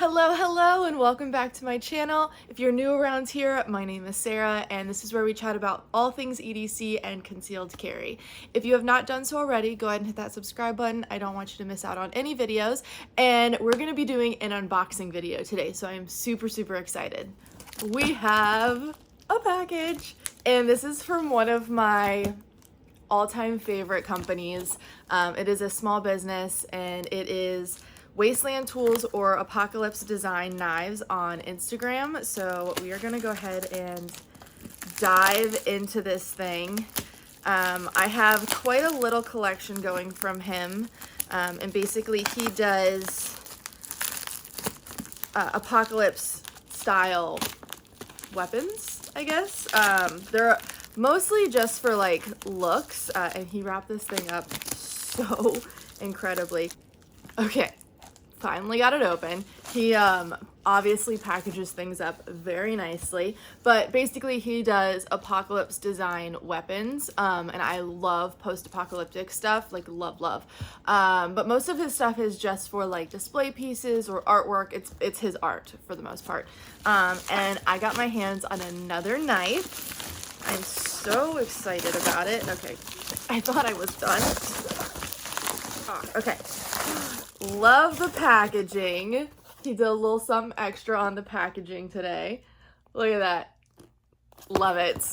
Hello, and welcome back to my channel. If you're new around here, my name is Sarah, and this is where we chat about all things EDC and concealed carry. If you have not done so already, go ahead and hit that subscribe button. I don't want you to miss out on any videos, and we're gonna be doing an unboxing video today, so I'm super excited. We have a package, and this is from one of my all-time favorite companies. It is a small business, and it is Wasteland Tools or Apocalypse Design Knives on Instagram. So we are gonna go ahead and dive into this thing. I have quite a little collection going from him, and basically he does apocalypse style weapons, I guess. They're mostly just for like looks, and he wrapped this thing up so incredibly. Okay, finally got it open. He obviously packages things up very nicely, but basically he does apocalypse design weapons, and I love post-apocalyptic stuff, like love. But most of his stuff is just for like display pieces or artwork. It's his art for the most part. And I got my hands on another knife. I'm so excited about it. Okay, I thought I was done. Oh, okay. Love the packaging. He did a little something extra on the packaging today. Look at that. Love it.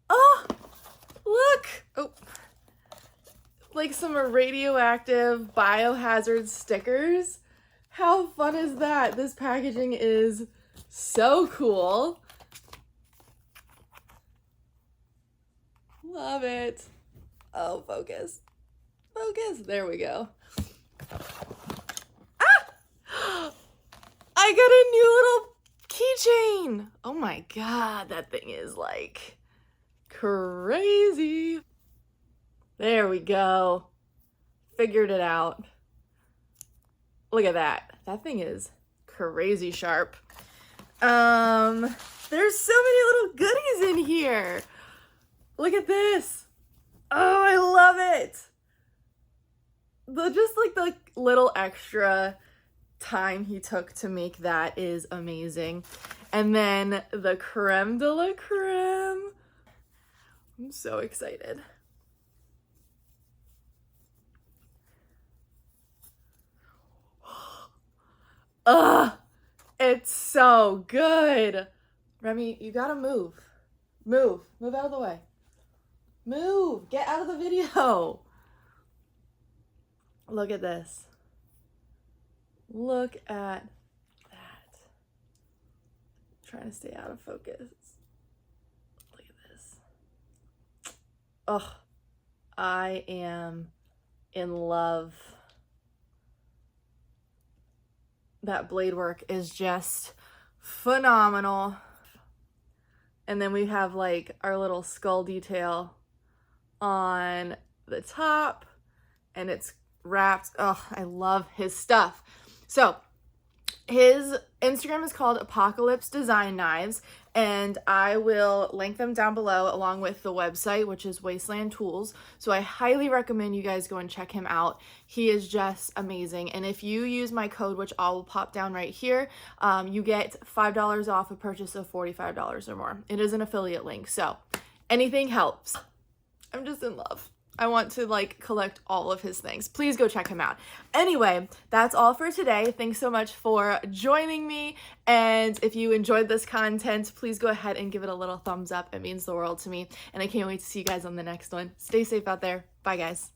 Oh, look. Oh, like some radioactive biohazard stickers. How fun is that? This packaging is so cool. Love it. Oh, focus. There we go. Ah! I got a new little keychain. Oh my god, that thing is like crazy. There we go. Figured it out. Look at that. That thing is crazy sharp. There's so many little goodies in here. Look at this. Oh, I love it. Just like the little extra time he took to make that is amazing. And then the creme de la creme. I'm so excited. Ugh, it's so good. Remy, you gotta move. Move out of the way. Move, get out of the video. Look at this. Look at that. I'm trying to stay out of focus. Look at this. Oh, I am in love. That blade work is just phenomenal. And then we have like our little skull detail on the top, and it's wrapped. Oh, I love his stuff. So his Instagram is called Apocalypse Design Knives, and I will link them down below along with the website, which is Wasteland Tools. So I highly recommend you guys go and check him out. He is just amazing. And if you use my code, which I will pop down right here, you get $5 off a purchase of $45 or more. It is an affiliate link, so anything helps. I'm just in love. I want to like collect all of his things. Please go check him out. Anyway, that's all for today. Thanks so much for joining me. And if you enjoyed this content, please go ahead and give it a little thumbs up. It means the world to me. And I can't wait to see you guys on the next one. Stay safe out there. Bye, guys.